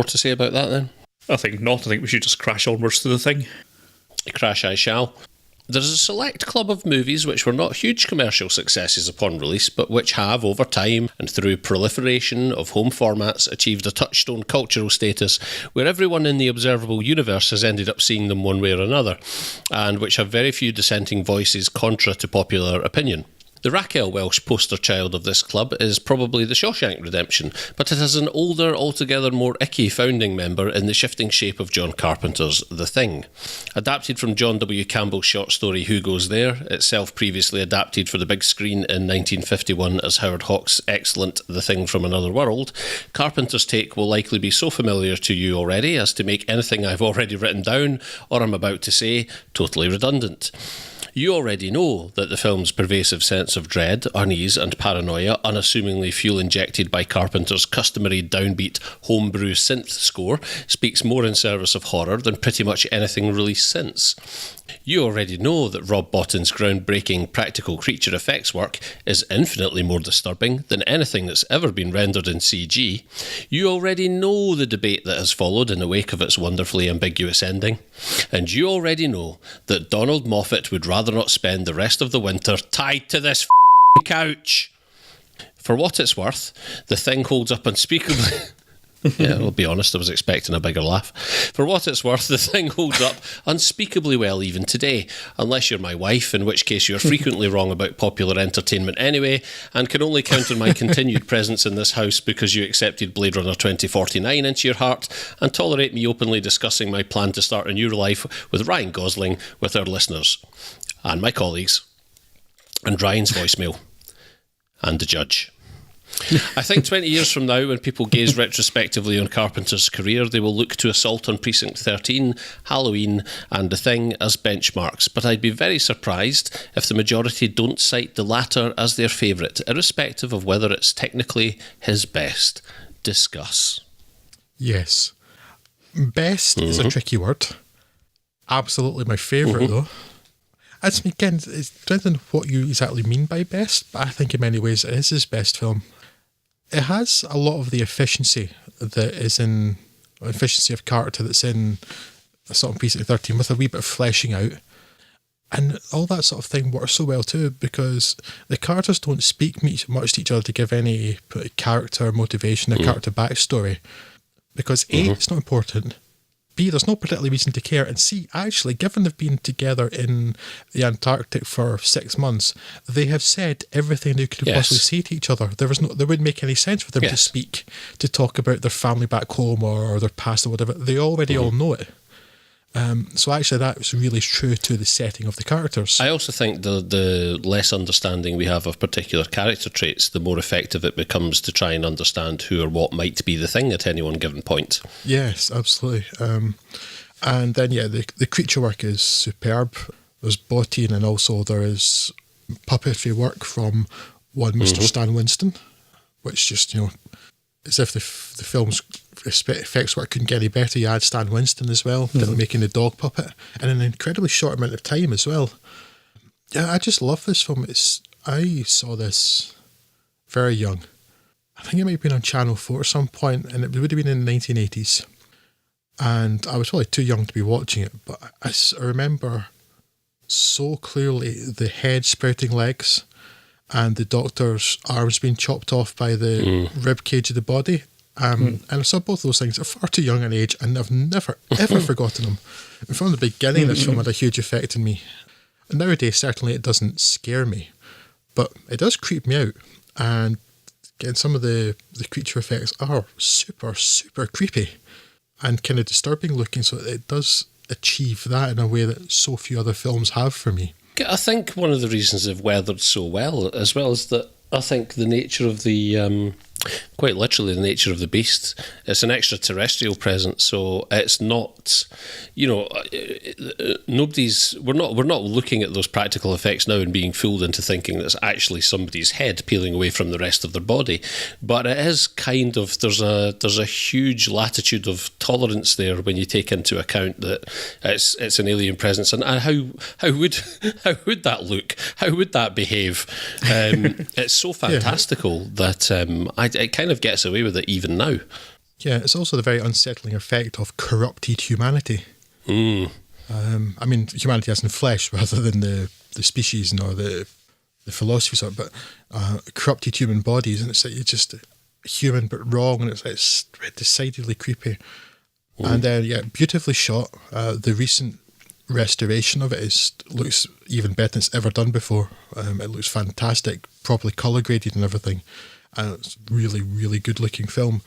to say about that then? I think not. I think we should just crash onwards to the thing. Crash I shall. There's a select club of movies which were not huge commercial successes upon release, but which have, over time and through proliferation of home formats, achieved a touchstone cultural status where everyone in the observable universe has ended up seeing them one way or another, and which have very few dissenting voices contra to popular opinion. The Raquel Welch poster child of this club is probably The Shawshank Redemption, but it has an older, altogether more icky founding member in the shifting shape of John Carpenter's The Thing. Adapted from John W. Campbell's short story Who Goes There, itself previously adapted for the big screen in 1951 as Howard Hawks' excellent The Thing from Another World, Carpenter's take will likely be so familiar to you already as to make anything I've already written down, or am about to say, totally redundant. You already know that the film's pervasive sense of dread, unease and paranoia, unassumingly fuel-injected by Carpenter's customary downbeat homebrew synth score, speaks more in service of horror than pretty much anything released since. You already know that Rob Bottin's groundbreaking practical creature effects work is infinitely more disturbing than anything that's ever been rendered in CG. You already know the debate that has followed in the wake of its wonderfully ambiguous ending. And you already know that Donald Moffat would rather not spend the rest of the winter tied to this couch. For what it's worth, The Thing holds up unspeakably... Yeah, I'll be honest, I was expecting a bigger laugh. For what it's worth, The Thing holds up unspeakably well even today, unless you're my wife, in which case you're frequently wrong about popular entertainment anyway, and can only count on my continued presence in this house because you accepted Blade Runner 2049 into your heart and tolerate me openly discussing my plan to start a new life with Ryan Gosling with our listeners, and my colleagues, and Ryan's voicemail, and the judge. I think 20 years from now, when people gaze retrospectively on Carpenter's career, they will look to Assault on Precinct 13, Halloween and The Thing as benchmarks, but I'd be very surprised if the majority don't cite the latter as their favourite, irrespective of whether it's technically his best. Discuss. Yes. Best is a tricky word. Absolutely my favourite, though. Again, it depends on what you exactly mean by best, but I think in many ways it is his best film. It has a lot of the efficiency of character that's in Assault on Precinct 13 with a wee bit of fleshing out. And all that sort of thing works so well too, because the characters don't speak much to each other to give any character motivation or character backstory. Because A, it's not important. B, there's no particular reason to care. And C, actually, given they've been together in the Antarctic for 6 months, they have said everything they could possibly say to each other. There wouldn't make any sense for them to speak, to talk about their family back home or their past or whatever. They already all know it. So actually that was really true to the setting of the characters. I also think the less understanding we have of particular character traits, the more effective it becomes to try and understand who or what might be the thing at any one given point. Yes, absolutely. And then, the creature work is superb. There's Bottin, and also there is puppetry work from one Mr. Stan Winston, which just, as if the film's effects work couldn't get any better. You add Stan Winston as well, making the dog puppet, in an incredibly short amount of time as well. Yeah, I just love this film. I saw this very young. I think it might have been on Channel 4 at some point, and it would have been in the 1980s. And I was probably too young to be watching it, but I remember so clearly the head sprouting legs and the doctor's arms being chopped off by the rib cage of the body. And I saw both those things at far too young an age, and I've never, ever forgotten them. And from the beginning, this film had a huge effect on me. And nowadays, certainly it doesn't scare me, but it does creep me out. And again, some of the creature effects are super, super creepy and kind of disturbing looking, so it does achieve that in a way that so few other films have for me. I think one of the reasons they've weathered so well, as well as that, I think the nature of the... quite literally the nature of the beast. It's an extraterrestrial presence, so it's not, we're not looking at those practical effects now and being fooled into thinking that it's actually somebody's head peeling away from the rest of their body. But it is kind of, there's a huge latitude of tolerance there when you take into account that it's an alien presence, and how would that look? How would that behave? It's so fantastical that it kind of gets away with it even now. Yeah, it's also the very unsettling effect of corrupted humanity. I mean, humanity as in flesh rather than the species nor the philosophy sort, but corrupted human bodies, and it's like you're just human but wrong, and it's decidedly creepy. And then, beautifully shot. The recent restoration of it looks even better than it's ever done before. It looks fantastic, properly colour graded and everything. And it's really, really good looking film.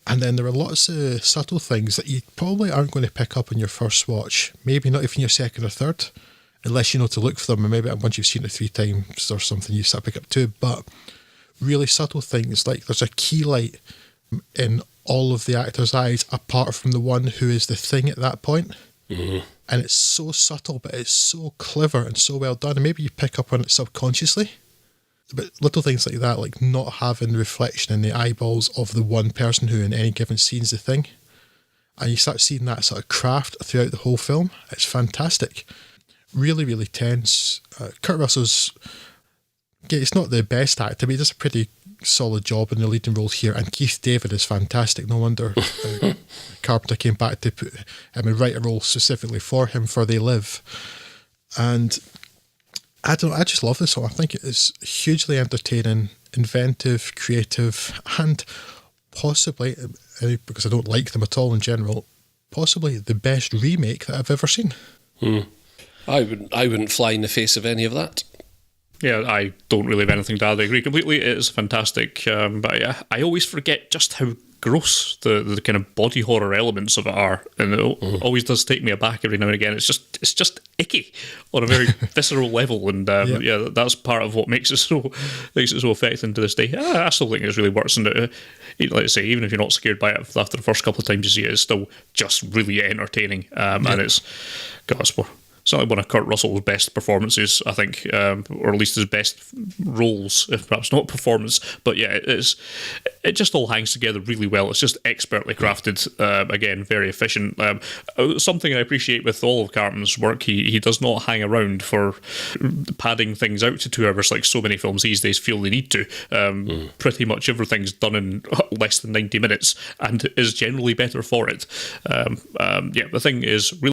And then there are lots of subtle things that you probably aren't going to pick up on your first watch. Maybe not even your second or third, unless you know to look for them. And maybe once you've seen it 3 times or something, you start to pick up too. But really subtle things, like there's a key light in all of the actors' eyes, apart from the one who is the thing at that point. And it's so subtle, but it's so clever and so well done. And maybe you pick up on it subconsciously. But little things like that, like not having reflection in the eyeballs of the one person who in any given scene is the thing. And you start seeing that sort of craft throughout the whole film. It's fantastic. Really, really tense. Kurt Russell's... Yeah, he's not the best actor, but he does a pretty solid job in the leading roles here. And Keith David is fantastic. No wonder Carpenter came back to put him and write a role specifically for him for They Live. And I just love this one. I think it is hugely entertaining, inventive, creative, and possibly, because I don't like them at all in general, possibly the best remake that I've ever seen. I wouldn't fly in the face of any of that. Yeah, I don't really have anything to add. I agree completely. It is fantastic. But yeah, I always forget just how gross the kind of body horror elements of it are, and it always does take me aback every now and again. It's just icky on a very visceral level, and yeah, that's part of what makes it so affecting to this day. I still think it really works, and like I say, even if you're not scared by it after the first couple of times you see it, it's still just really entertaining, and it's certainly one of Kurt Russell's best performances, I think, or at least his best roles, if perhaps not performance. But yeah, it just all hangs together really well. It's just expertly crafted, again, very efficient. Something I appreciate with all of Carpenter's work, he does not hang around for padding things out to 2 hours like so many films these days feel they need to. Pretty much everything's done in less than 90 minutes and is generally better for it. Yeah, the thing is really